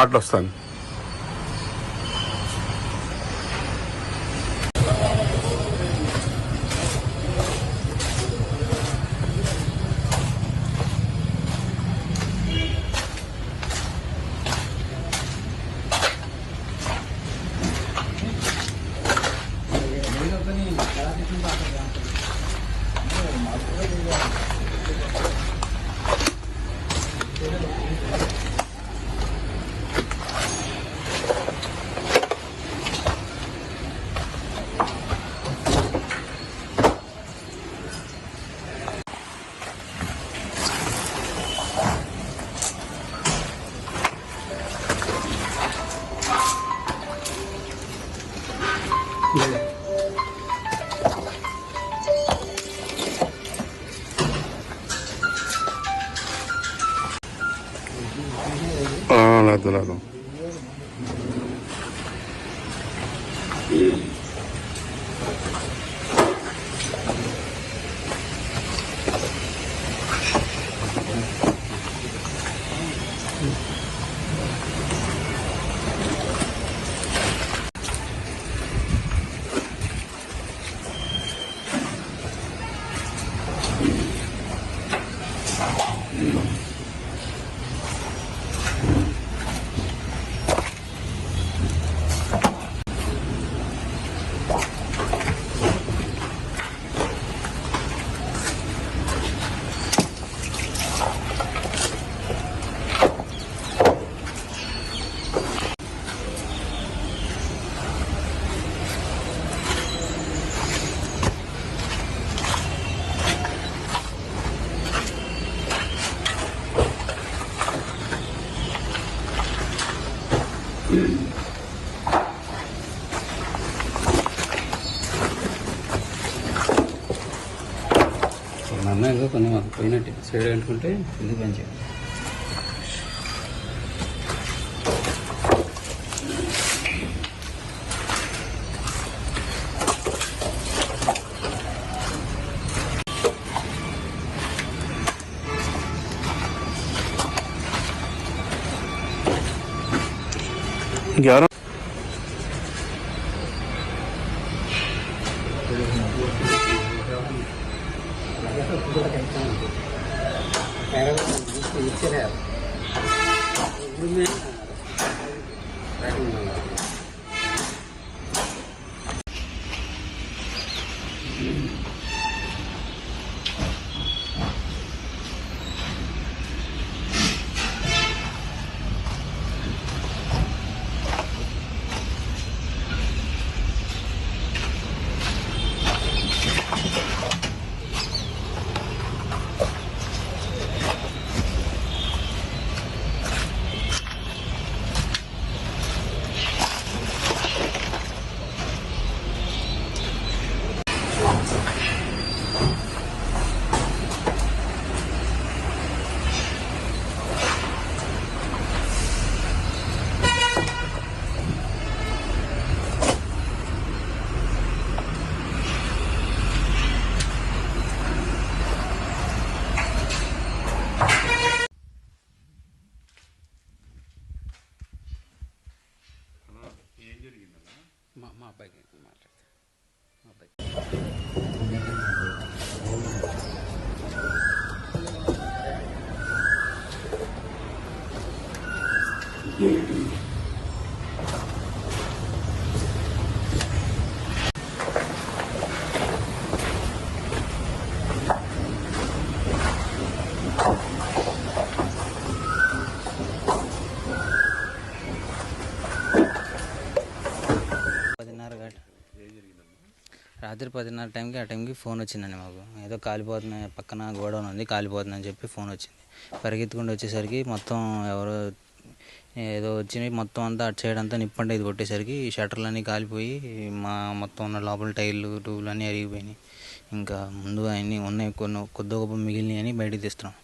అట్లా వస్తాను. లేదు. అన్నయ్య కొన్ని మాకు పోయినట్టు సైడ్ అనుకుంటే ఎందుకు పెంచారు. ఇంకెవరు మా అబ్బాయికి మాట్లాడతా. మా అబ్బాయి రాత్రి 10:30 టైంకి ఆ టైంకి ఫోన్ వచ్చిందండి మాకు. ఏదో కాలిపోతున్నాయి, పక్కన గోడౌన్ ఉంది కాలిపోతుందని చెప్పి ఫోన్ వచ్చింది. పరిగెత్తుకుంటూ వచ్చేసరికి మొత్తం ఎవరో ఏదో వచ్చి మొత్తం అంతా అటు సైడ్ అంతా నిప్పంటే ఇది కొట్టేసరికి షట్టర్లన్నీ కాలిపోయి మా మొత్తం ఉన్న లోపల టైర్లు ట్యూబ్లు అన్నీ అరిగిపోయినాయి. ఇంకా ముందు అన్నీ ఉన్నాయి, కొన్ని కొద్ది గొప్ప మిగిలినవి అని బయటికి తీస్తున్నాం.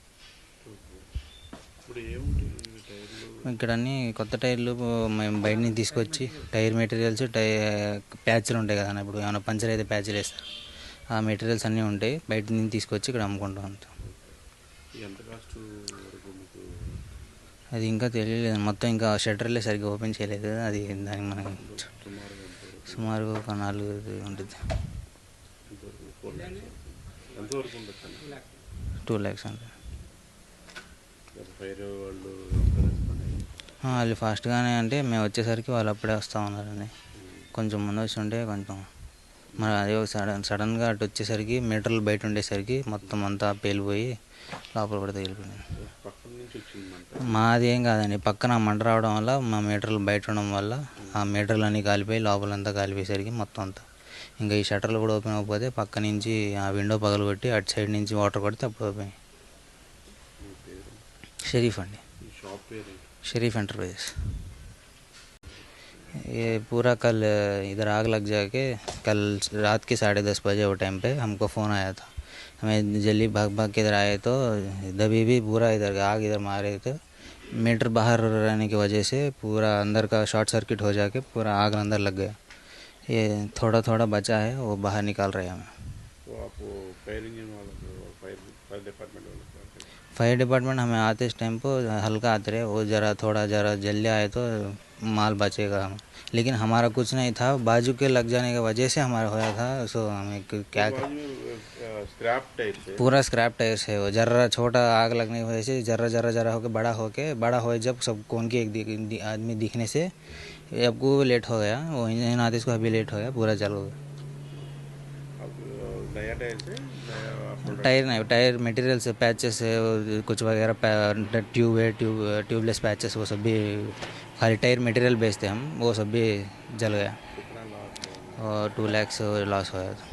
ఇప్పుడు ఏముంటాయి టైర్లు? ఇక్కడ అన్నీ కొత్త టైర్లు మేము బయట నుంచి తీసుకొచ్చి టైర్ మెటీరియల్స్, ప్యాచ్లు ఉంటాయి కదా, ఇప్పుడు ఏమైనా పంచర్ అయితే ప్యాచ్లు వేస్తారు, ఆ మెటీరియల్స్ అన్నీ ఉంటాయి. బయట నుంచి తీసుకొచ్చి ఇక్కడ అమ్ముకుంటాం అంతా. ఎంత కాస్ట్ వరకు మీకు? అది ఇంకా తెలియలేదు, మొత్తం ఇంకా షట్టర్లే సరిగ్గా ఓపెన్ చేయలేదు. అది దానికి మనకి సుమారు ఒక 4 ఉంటుంది, 2 lakhs అంతే. వాళ్ళు ఫాస్ట్గానే, అంటే మేము వచ్చేసరికి వాళ్ళు అప్పుడే వస్తూ ఉన్నారని, కొంచెం ముందు వచ్చి ఉంటే కొంచెం మరి అదే సడన్గా అటు వచ్చేసరికి మీటర్లు బయట ఉండేసరికి మొత్తం అంతా పేలిపోయి లోపల కూడా తగిలిపోయింది. మాది ఏం కాదండి, పక్కన మంట రావడం వల్ల మా మీటర్లు బయట ఉండడం వల్ల ఆ మీటర్లు అన్నీ కాలిపోయి లోపలంతా కాలిపోయేసరికి మొత్తం అంతా ఇంకా ఈ షట్టర్లు కూడా ఓపెన్ అవ్వకపోతే పక్క నుంచి ఆ విండో పగలగొట్టి అటు సైడ్ నుంచి వాటర్ కొడితే అప్పుడు ఓపెన్. షరీఫ్ అండి, शरीफ एंटरप्राइजेस। ये पूरा कल इधर आग लग जाके कल रात के 10:30 बजे वो टाइम पे हमको फ़ोन आया था। हमें जल्दी भाग भाग के इधर आए तो दबी भी पूरा इधर आग इधर मारे थे। मीटर बाहर रहने की वजह से पूरा अंदर का शॉर्ट सर्किट हो जाके पूरा आग अंदर लग गया। ये थोड़ा थोड़ा बचा है, वो बाहर निकाल रहे हैं हमें। तो आप फायर इंजन वाला फायर डिपार्टमेंट वाला फायर डिपार्टमेंट हमें आते इस टाइम पर हल्का आते रहे, वो ज़रा जल्दी आए तो माल बचेगा हम, लेकिन हमारा कुछ नहीं था, बाजू के लग जाने की वजह से हमारा होया था। सो हमें क्या स्क्रैप टाइप से पूरा स्क्रैप टाइप से वो जर्रा छोटा आग लगने की वजह से जर्रा होकर बड़ा हो जब सब कौन के एक आदमी दिखने से आपको लेट हो गया, वो इंजन आते इसको अभी लेट हो गया, पूरा चल गया। नया टायर से टायर नहीं, टायर मटेरियल से पैचेस है कुछ वगैरह, ट्यूब है, ट्यूबलेस पैचेस, वो सब भी खाली टायर मटेरियल बेचते हम, वो सब भी जल गया और 2 lakhs लॉस हुआ था।